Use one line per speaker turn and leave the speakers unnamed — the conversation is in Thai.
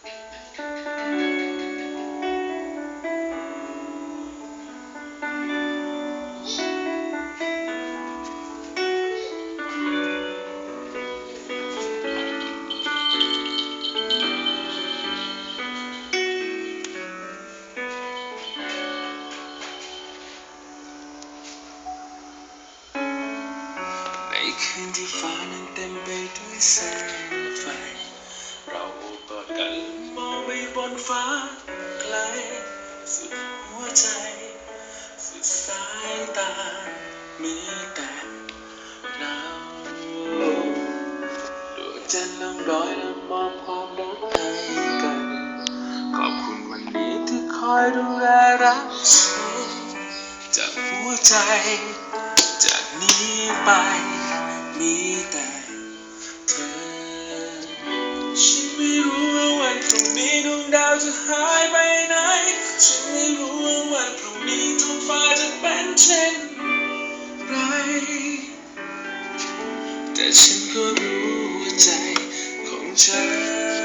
ในคืนที่ฟ้านั้นเต็มไปด้วยแสงไฟเราโอบกอดกันมองไปบนฟ้าไกลสุดหัวใจสุดสายตามีแต่เราดวงจันทร์ลงรอยและมอบความรักให้กันขอบคุณวันนี้ที่คอยดูแลรักฉันจากหัวใจจากนี้ไปมีแต่เธอฉันไม่รู้ว่าวันพรุ่งนี้ดวงดาวจะหายไปไหนฉันไม่รู้ว่าวันพรุ่งนี้ท้องฟ้าจะเป็นเช่นไรแต่ฉันก็รู้ว่าใจของฉัน